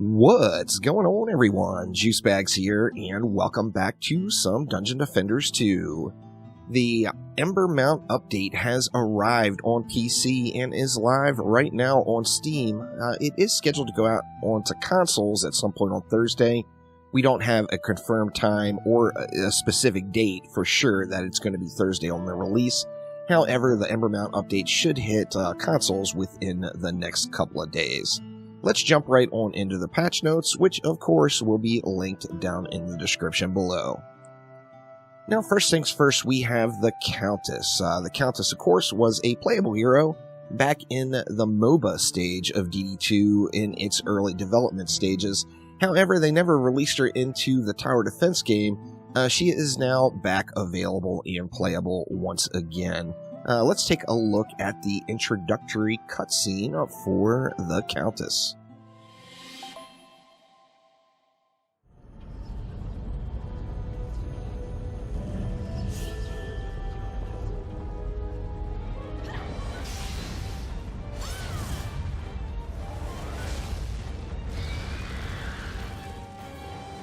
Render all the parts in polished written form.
What's going on, everyone? Juicebags here, and welcome back to some Dungeon Defenders 2. The Embermount update has arrived on PC and is live right now on Steam. It is scheduled to go out onto consoles at some point on Thursday. We don't have a confirmed time or a specific date for sure that it's going to be Thursday on the release. However, the Embermount update should hit consoles within the next couple of days. Let's jump right on into the patch notes, which of course will be linked down in the description below. Now, first things first, we have the Countess. The Countess, of course, was a playable hero back in the MOBA stage of DD2 in its early development stages. However, they never released her into the tower defense game. She is now back available and playable once again. Let's take a look at the introductory cutscene for the Countess.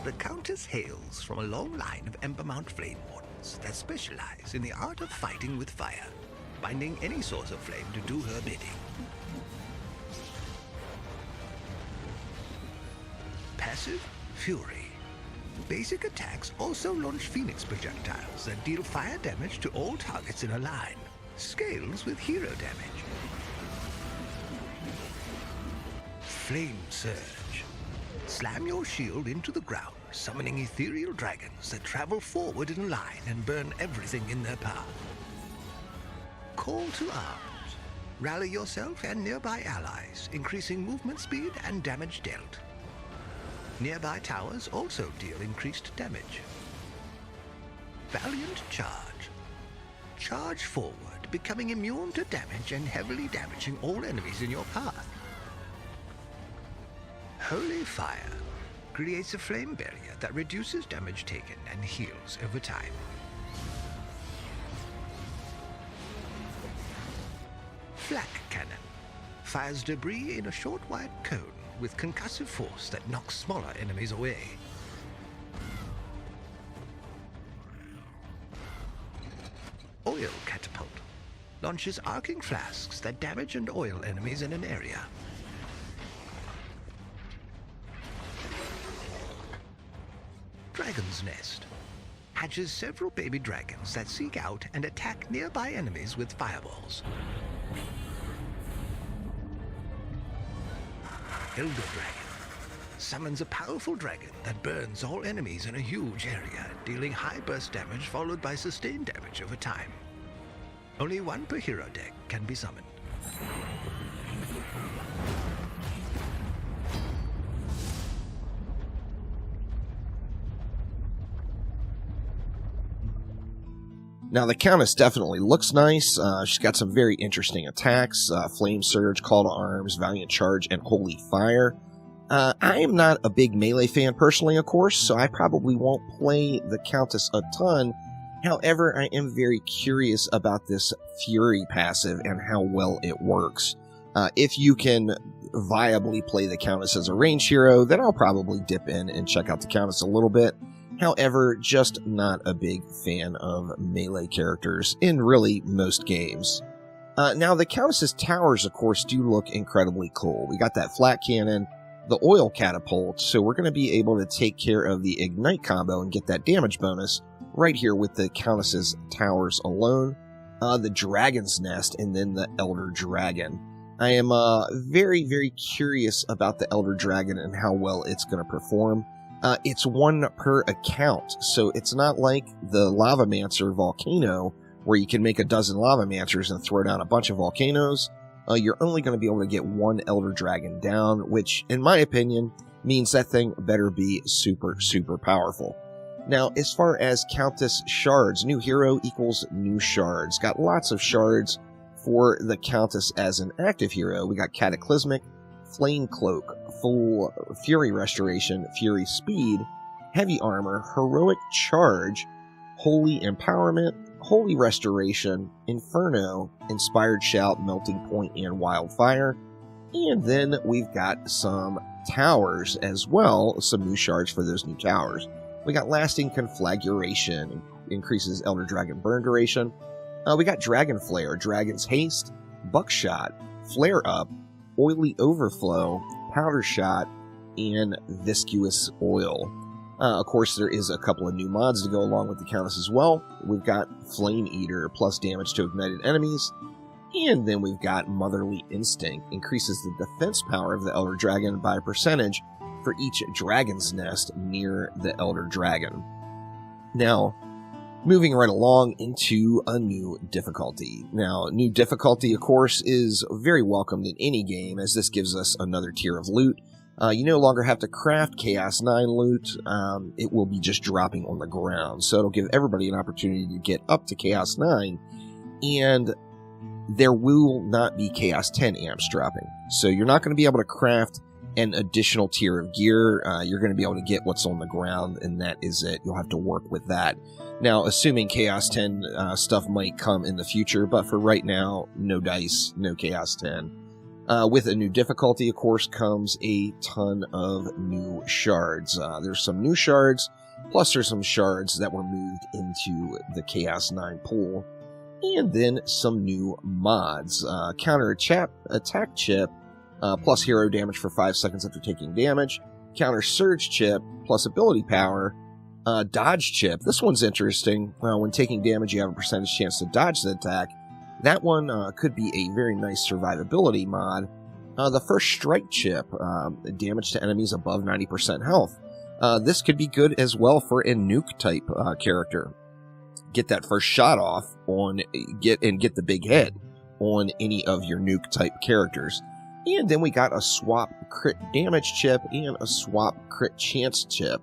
The Countess hails from a long line of Embermount flame wardens that specialize in the art of fighting with fire, binding any source of flame to do her bidding. Passive, Fury. Basic attacks also launch Phoenix projectiles that deal fire damage to all targets in a line. Scales with hero damage. Flame Surge. Slam your shield into the ground, summoning ethereal dragons that travel forward in a line and burn everything in their path. Call to arms. Rally yourself and nearby allies, increasing movement speed and damage dealt. Nearby towers also deal increased damage. Valiant Charge. Charge forward, becoming immune to damage and heavily damaging all enemies in your path. Holy Fire creates a flame barrier that reduces damage taken and heals over time. Flak Cannon fires debris in a short wide cone with concussive force that knocks smaller enemies away. Oil Catapult launches arcing flasks that damage and oil enemies in an area. Dragon's Nest hatches several baby dragons that seek out and attack nearby enemies with fireballs. Elder Dragon summons a powerful dragon that burns all enemies in a huge area, dealing high burst damage followed by sustained damage over time. Only one per hero deck can be summoned. Now, the Countess definitely looks nice. She's got some very interesting attacks. Flame Surge, Call to Arms, Valiant Charge, and Holy Fire. I am not a big melee fan personally, of course, so I probably won't play the Countess a ton. However, I am very curious about this Fury passive and how well it works. If you can viably play the Countess as a range hero, then I'll probably dip in and check out the Countess a little bit. However, just not a big fan of melee characters in really most games. Now, the Countess's towers, of course, do look incredibly cool. We got that flat cannon, the oil catapult, so we're going to be able to take care of the ignite combo and get that damage bonus right here with the Countess's towers alone. The Dragon's Nest, and then the Elder Dragon. I am very, very curious about the Elder Dragon and how well it's going to perform. It's one per account, so it's not like the Lavamancer Volcano, where you can make a dozen Lavamancers and throw down a bunch of volcanoes. You're only going to be able to get one Elder Dragon down, which, in my opinion, means that thing better be super, super powerful. Now, as far as Countess Shards, new hero equals new shards. Got lots of shards for the Countess as an active hero. We got Cataclysmic, Flame Cloak, Full Fury Restoration, Fury Speed, Heavy Armor, Heroic Charge, Holy Empowerment, Holy Restoration, Inferno, Inspired Shout, Melting Point, and Wildfire. And then we've got some towers as well, some new shards for those new towers. We got Lasting Conflagration, increases Elder Dragon burn duration. We got Dragon Flare, Dragon's Haste, Buckshot, Flare Up, Oily Overflow, Powder Shot, and Viscous Oil. Of course, there is a couple of new mods to go along with the Countess as well. We've got Flame Eater, plus damage to ignited enemies. And then we've got Motherly Instinct, increases the defense power of the Elder Dragon by a percentage for each dragon's nest near the Elder Dragon. Now, moving right along into a new difficulty. Now, new difficulty, of course, is very welcomed in any game, as this gives us another tier of loot. You no longer have to craft Chaos 9 loot. It will be just dropping on the ground. So it'll give everybody an opportunity to get up to Chaos 9. And there will not be Chaos 10 amps dropping. So you're not going to be able to craft an additional tier of gear. You're going to be able to get what's on the ground, and that is it. You'll have to work with that. Now, assuming Chaos 10 stuff might come in the future, but for right now, no dice, no Chaos 10. With a new difficulty, of course, comes a ton of new shards. There's some new shards, plus there's some shards that were moved into the Chaos 9 pool. And then some new mods. Counter Attack Chip, plus hero damage for 5 seconds after taking damage. Counter Surge Chip, plus ability power. Dodge Chip. This one's interesting. When taking damage, you have a percentage chance to dodge the attack. That one could be a very nice survivability mod. The First Strike Chip, damage to enemies above 90% health. This could be good as well for a nuke type character. Get that first shot off on get the big head on any of your nuke type characters. And then we got a swap crit damage chip and a swap crit chance chip.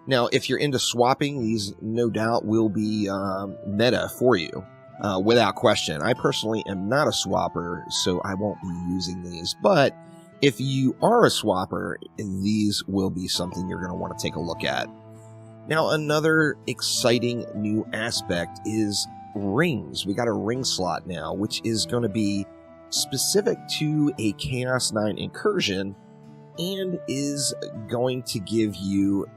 Now, if you're into swapping, these no doubt will be meta for you, without question. I personally am not a swapper, so I won't be using these. But if you are a swapper, these will be something you're going to want to take a look at. Now, another exciting new aspect is rings. We got a ring slot now, which is going to be specific to a Chaos 9 incursion and is going to give you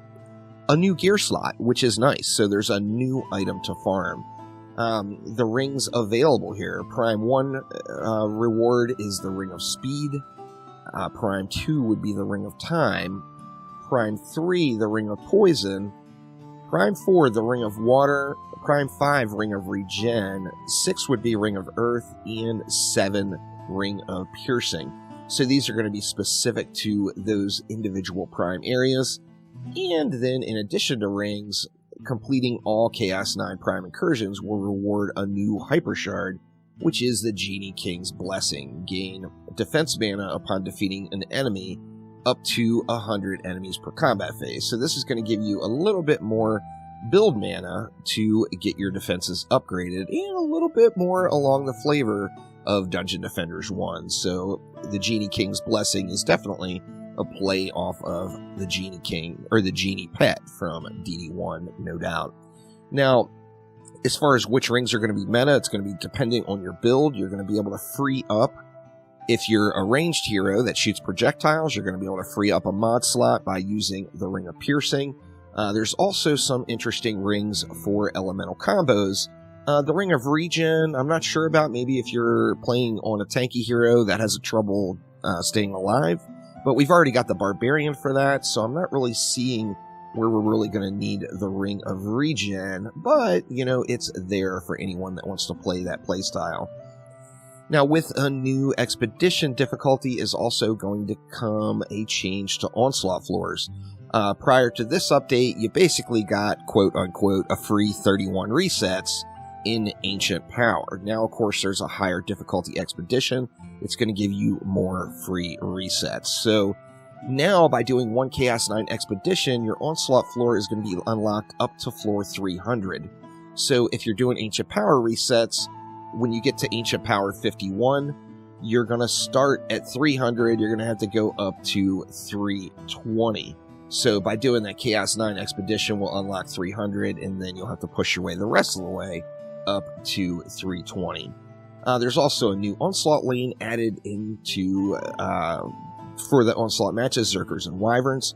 a new gear slot, which is nice. So there's a new item to farm. The rings available here. Prime 1 reward is the Ring of Speed. Prime 2 would be the Ring of Time. Prime 3, the Ring of Poison. Prime 4, the Ring of Water. Prime 5, Ring of Regen. 6 would be Ring of Earth. And 7, Ring of Piercing. So these are going to be specific to those individual prime areas. And then in addition to rings, completing all Chaos 9 prime incursions will reward a new Hyper Shard, which is the Genie King's Blessing. Gain defense mana upon defeating an enemy up to 100 enemies per combat phase. So this is going to give you a little bit more build mana to get your defenses upgraded, and a little bit more along the flavor of Dungeon Defenders 1. So the Genie King's Blessing is definitely a play off of the Genie King, or the Genie Pet from DD1, no doubt. Now, as far as which rings are going to be meta, it's going to be depending on your build. You're going to be able to free up. If you're a ranged hero that shoots projectiles, you're going to be able to free up a mod slot by using the Ring of Piercing. There's also some interesting rings for elemental combos. The Ring of Regen, I'm not sure about. Maybe if you're playing on a tanky hero that has trouble staying alive. But we've already got the Barbarian for that, so I'm not really seeing where we're really going to need the Ring of Regen. But, you know, it's there for anyone that wants to play that playstyle. Now, with a new Expedition difficulty is also going to come a change to Onslaught floors. Prior to this update, you basically got, quote-unquote, a free 31 resets in Ancient Power. Now, of course, there's a higher difficulty Expedition. It's going to give you more free resets. So, now, by doing one Chaos 9 Expedition, your Onslaught floor is going to be unlocked up to floor 300. So, if you're doing Ancient Power resets, when you get to Ancient Power 51, you're going to start at 300, you're going to have to go up to 320. So by doing that Chaos 9 Expedition, we'll unlock 300, and then you'll have to push your way the rest of the way up to 320. There's also a new Onslaught lane added into for the Onslaught matches, Zerkers and Wyverns.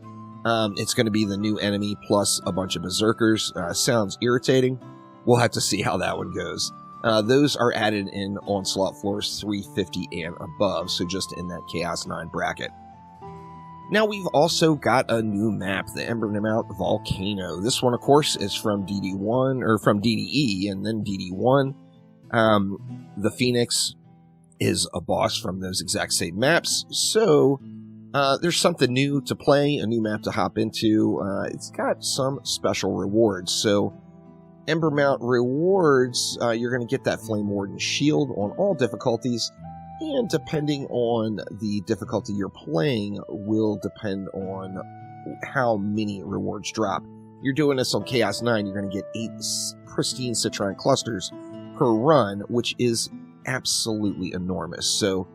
It's going to be the new enemy plus a bunch of Berserkers. Sounds irritating. We'll have to see how that one goes. Those are added in Onslaught floors 350 and above, so just in that Chaos 9 bracket. Now we've also got a new map, the Embermount Volcano. This one, of course, is from DD1, or from DDE, and then DD1. The Phoenix is a boss from those exact same maps, so there's something new to play, a new map to hop into. It's got some special rewards, so Embermount rewards, you're going to get that Flame Warden shield on all difficulties, and depending on the difficulty you're playing will depend on how many rewards drop. You're doing this on Chaos 9, you're going to get 8 pristine Citrine clusters per run, which is absolutely enormous. So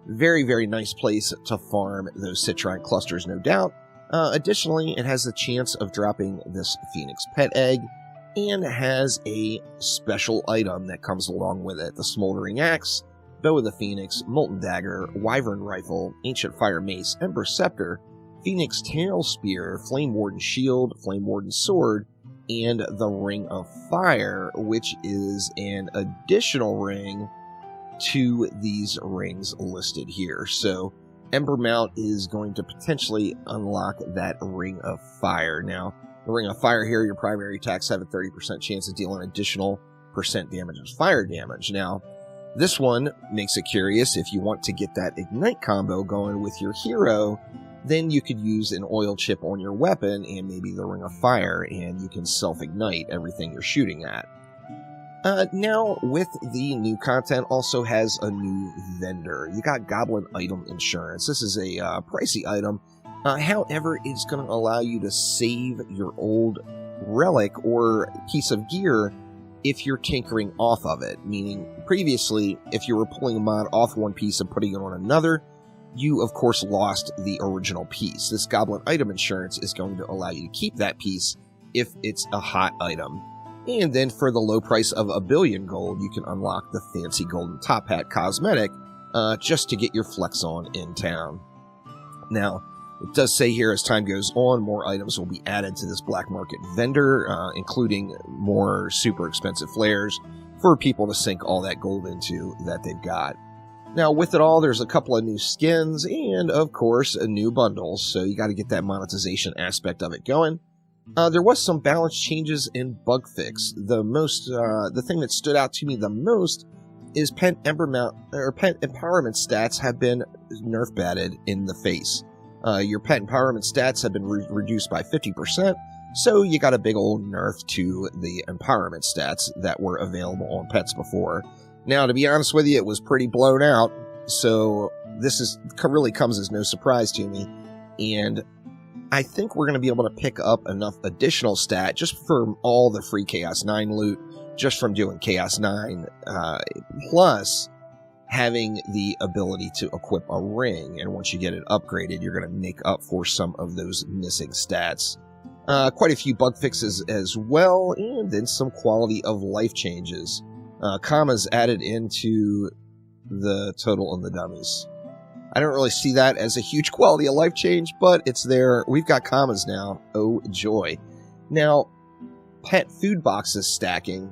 very, very nice place to farm those Citrine clusters, no doubt. Additionally, it has the chance of dropping this Phoenix pet egg, and has a special item that comes along with it. The Smoldering Axe, Bow of the Phoenix, Molten Dagger, Wyvern Rifle, Ancient Fire Mace, Ember Scepter, Phoenix Tail Spear, Flame Warden Shield, Flame Warden Sword, and the Ring of Fire, which is an additional ring to these rings listed here. So Embermount is going to potentially unlock that Ring of Fire. Now, the Ring of Fire here, your primary attacks have a 30% chance of dealing additional % damage as fire damage. Now, this one makes it curious. If you want to get that Ignite combo going with your hero, then you could use an oil chip on your weapon and maybe the Ring of Fire, and you can self-ignite everything you're shooting at. Now, with the new content, also has a new vendor. You got Goblin Item Insurance. This is a pricey item. However, it's going to allow you to save your old relic or piece of gear if you're tinkering off of it. Meaning, previously, if you were pulling a mod off one piece and putting it on another, you, of course, lost the original piece. This Goblin Item Insurance is going to allow you to keep that piece if it's a hot item. And then for the low price of 1 billion gold, you can unlock the fancy golden top hat cosmetic just to get your flex on in town. Now, it does say here, as time goes on, more items will be added to this black market vendor, including more super expensive flares for people to sink all that gold into that they've got. Now, with it all, there's a couple of new skins and, of course, a new bundles, so you got to get that monetization aspect of it going. There was some balance changes in bug fix. The thing that stood out to me the most is pet empowerment stats have been nerf batted in the face. Your pet empowerment stats have been reduced by 50%, so you got a big old nerf to the empowerment stats that were available on pets before. Now, to be honest with you, it was pretty blown out, so this really comes as no surprise to me, and I think we're going to be able to pick up enough additional stat just from all the free Chaos 9 loot, just from doing Chaos 9, plus having the ability to equip a ring, and once you get it upgraded, you're going to make up for some of those missing stats. Quite a few bug fixes as well, and then some quality of life changes. Commas added into the total on the dummies. I don't really see that as a huge quality of life change, but it's there. We've got commas now. Oh, joy. Now, pet food boxes stacking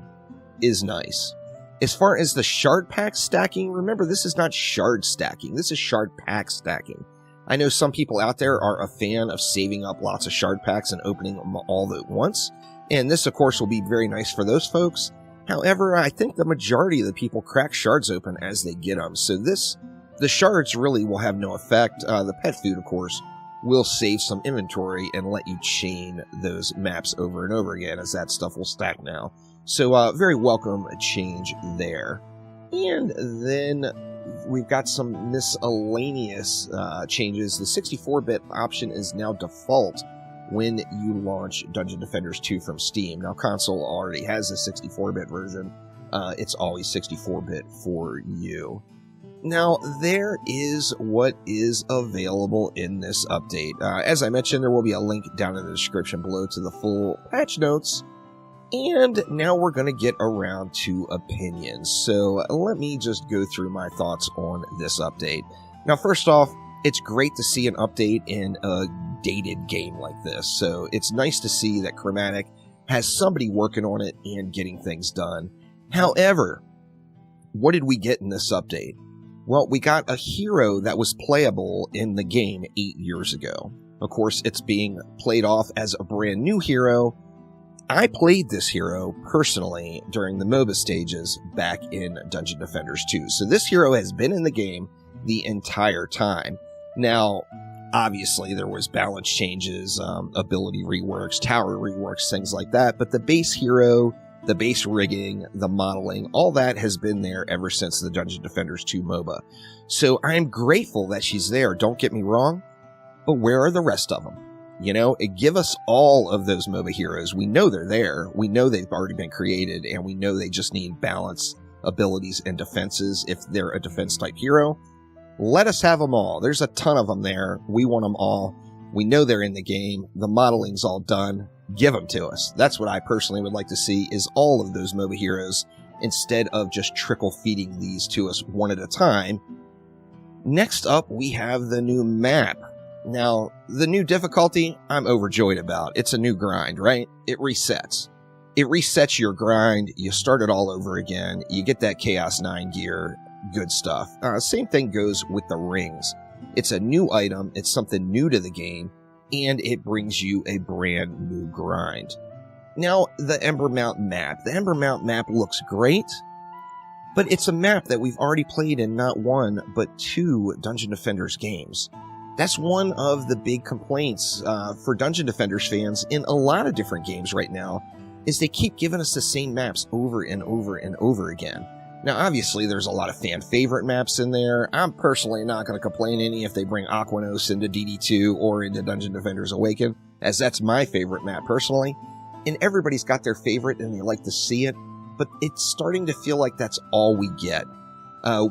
is nice. As far as the shard pack stacking, remember, this is not shard stacking. This is shard pack stacking. I know some people out there are a fan of saving up lots of shard packs and opening them all at once, and this, of course, will be very nice for those folks. However, I think the majority of the people crack shards open as they get them, so the shards really will have no effect. The pet food, of course, will save some inventory and let you chain those maps over and over again, as that stuff will stack now. So, very welcome change there. And then we've got some miscellaneous changes. The 64-bit option is now default when you launch Dungeon Defenders 2 from Steam. Now, console already has a 64-bit version. It's always 64-bit for you. Now, there is what is available in this update. As I mentioned, there will be a link down in the description below to the full patch notes. And now we're going to get around to opinions. So let me just go through my thoughts on this update. Now, first off, it's great to see an update in a dated game like this. So it's nice to see that Chromatic has somebody working on it and getting things done. However, what did we get in this update? Well, we got a hero that was playable in the game 8 years ago. Of course, it's being played off as a brand new hero. I played this hero personally during the MOBA stages back in Dungeon Defenders 2. So this hero has been in the game the entire time. Now, obviously, there was balance changes, ability reworks, tower reworks, things like that. But the base hero, the base rigging, the modeling, all that has been there ever since the Dungeon Defenders 2 MOBA. So I'm grateful that she's there, don't get me wrong. But where are the rest of them? You know, give us all of those MOBA heroes. We know they're there. We know they've already been created, and we know they just need balance, abilities, and defenses if they're a defense-type hero. Let us have them all. There's a ton of them there. We want them all. We know they're in the game. The modeling's all done. Give them to us. That's what I personally would like to see, is all of those MOBA heroes, instead of just trickle-feeding these to us one at a time. Next up, we have the new map. Now, the new difficulty, I'm overjoyed about. It's a new grind, right? It resets. It resets your grind. You start it all over again. You get that Chaos 9 gear. Good stuff. Same thing goes with the rings. It's a new item. It's something new to the game. And it brings you a brand new grind. Now, the Embermount map. The Embermount map looks great. But it's a map that we've already played in not one, but 2 Dungeon Defenders games. That's one of the big complaints for Dungeon Defenders fans in a lot of different games right now, is they keep giving us the same maps over and over and over again. Now, obviously, there's a lot of fan-favorite maps in there. I'm personally not going to complain any if they bring Aquanos into DD2 or into Dungeon Defenders Awaken, as that's my favorite map personally. And everybody's got their favorite and they like to see it, but it's starting to feel like that's all we get.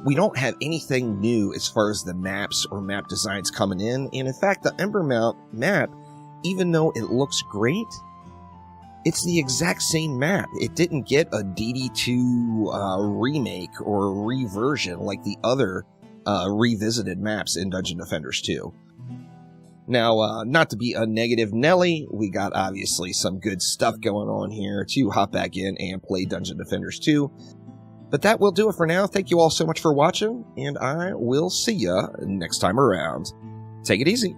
We don't have anything new as far as the maps or map designs coming in. And in fact, the Embermount map, even though it looks great, it's the exact same map. It didn't get a DD2 remake or reversion like the other revisited maps in Dungeon Defenders 2. Now, not to be a negative Nelly, we got obviously some good stuff going on here to hop back in and play Dungeon Defenders 2. But that will do it for now. Thank you all so much for watching, and I will see ya next time around. Take it easy.